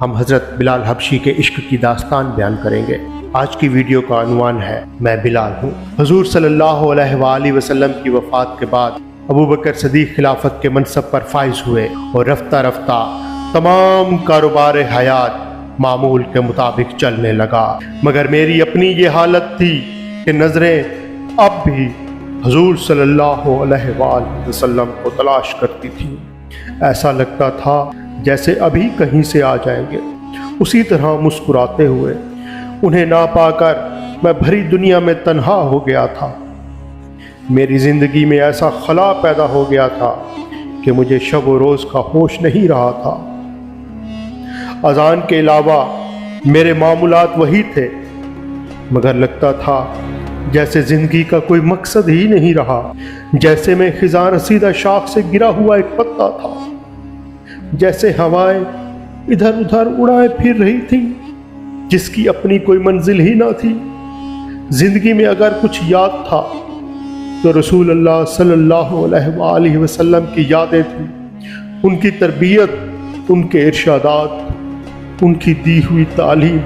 ہم حضرت بلال حبشی کے عشق کی داستان بیان کریں گے۔ آج کی ویڈیو کا عنوان ہے میں بلال ہوں۔ حضور صلی اللہ علیہ وآلہ وسلم کی وفات کے بعد ابو بکر صدیق خلافت کے منصب پر فائز ہوئے اور رفتہ رفتہ تمام کاروبار حیات معمول کے مطابق چلنے لگا، مگر میری اپنی یہ حالت تھی کہ نظریں اب بھی حضور صلی اللہ علیہ وآلہ وسلم کو تلاش کرتی تھیں۔ ایسا لگتا تھا جیسے ابھی کہیں سے آ جائیں گے۔ اسی طرح مسکراتے ہوئے انہیں نہ پا کر میں بھری دنیا میں تنہا ہو گیا تھا۔ میری زندگی میں ایسا خلا پیدا ہو گیا تھا کہ مجھے شب و روز کا ہوش نہیں رہا تھا۔ اذان کے علاوہ میرے معمولات وہی تھے، مگر لگتا تھا جیسے زندگی کا کوئی مقصد ہی نہیں رہا، جیسے میں خزاں رسیدہ شاخ سے گرا ہوا ایک پتا تھا، جیسے ہوائیں ادھر ادھر اڑائے پھر رہی تھیں جس کی اپنی کوئی منزل ہی نہ تھی۔ زندگی میں اگر کچھ یاد تھا تو رسول اللہ صلی اللہ علیہ وآلہ وسلم کی یادیں تھیں، ان کی تربیت، ان کے ارشادات، ان کی دی ہوئی تعلیم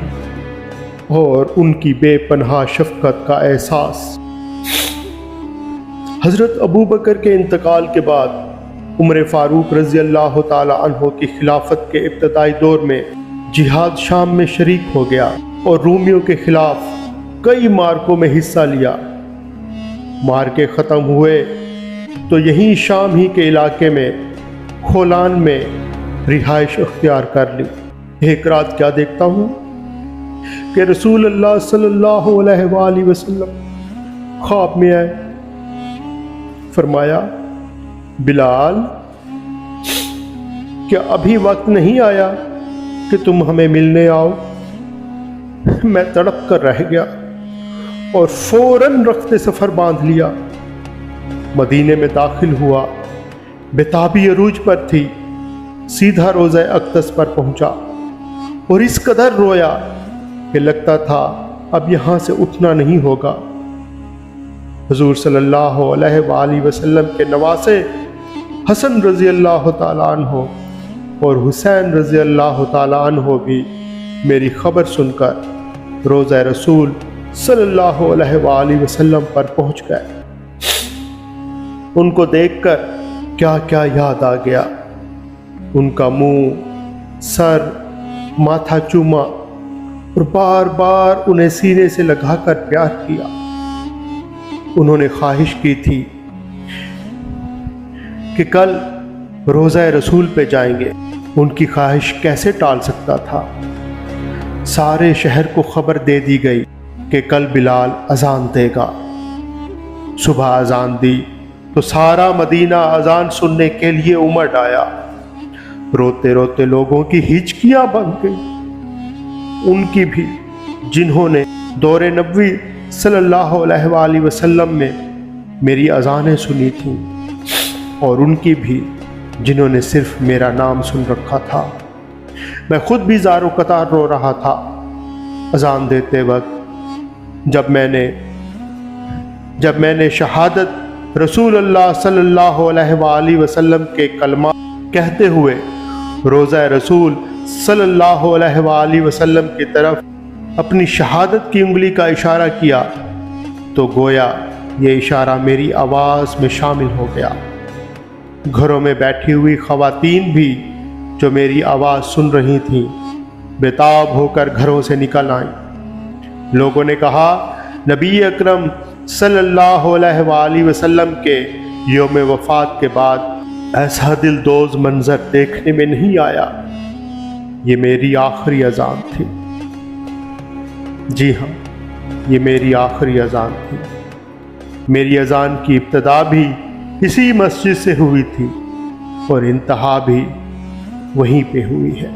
اور ان کی بے پناہ شفقت کا احساس۔ حضرت ابو بکر کے انتقال کے بعد عمر فاروق رضی اللہ تعالی عنہ کی خلافت کے ابتدائی دور میں جہاد شام میں شریک ہو گیا اور رومیوں کے خلاف کئی مارکوں میں حصہ لیا۔ مارکے ختم ہوئے تو یہیں شام ہی کے علاقے میں کھولان میں رہائش اختیار کر لی۔ ایک رات کیا دیکھتا ہوں کہ رسول اللہ صلی اللہ علیہ وآلہ وسلم خواب میں آئے۔ فرمایا، بلال، کیا ابھی وقت نہیں آیا کہ تم ہمیں ملنے آؤ؟ میں تڑپ کر رہ گیا اور فوراً رخت سفر باندھ لیا۔ مدینے میں داخل ہوا، بیتابی عروج پر تھی، سیدھا روضہ اقدس پر پہنچا اور اس قدر رویا کہ لگتا تھا اب یہاں سے اٹھنا نہیں ہوگا۔ حضور صلی اللہ علیہ وآلہ وسلم کے نواسے حسن رضی اللہ تعالیٰ عنہ اور حسین رضی اللہ تعالیٰ عنہ بھی میری خبر سن کر روضہ رسول صلی اللہ علیہ وآلہ وسلم پر پہنچ گئے۔ ان کو دیکھ کر کیا کیا یاد آ گیا۔ ان کا منہ، سر، ماتھا چوما اور بار بار انہیں سینے سے لگا کر پیار کیا۔ انہوں نے خواہش کی تھی کہ کل روضہ رسول پہ جائیں گے۔ ان کی خواہش کیسے ٹال سکتا تھا؟ سارے شہر کو خبر دے دی گئی کہ کل بلال اذان دے گا۔ صبح اذان دی تو سارا مدینہ اذان سننے کے لیے امٹ آیا۔ روتے روتے لوگوں کی ہچکیاں بن گئی، ان کی بھی جنہوں نے دور نبوی صلی اللہ علیہ وآلہ وسلم میں میری اذانیں سنی تھیں، اور ان کی بھی جنہوں نے صرف میرا نام سن رکھا تھا۔ میں خود بھی زار و قطار رو رہا تھا اذان دیتے وقت، جب میں نے شہادت رسول اللہ صلی اللہ علیہ وآلہ وسلم کے کلمات کہتے ہوئے روضہ رسول صلی اللہ علیہ وآلہ وسلم کی طرف اپنی شہادت کی انگلی کا اشارہ کیا تو گویا یہ اشارہ میری آواز میں شامل ہو گیا۔ گھروں میں بیٹھی ہوئی خواتین بھی جو میری آواز سن رہی تھیں بےتاب ہو کر گھروں سے نکل آئیں۔ لوگوں نے کہا، نبی اکرم صلی اللہ علیہ وآلہ وسلم کے یوم وفات کے بعد ایسا دلدوز منظر دیکھنے میں نہیں آیا۔ یہ میری آخری اذان تھی۔ جی ہاں، یہ میری آخری اذان تھی۔ میری اذان کی ابتدا بھی اسی مسجد سے ہوئی تھی اور انتہا بھی وہیں پہ ہوئی ہے۔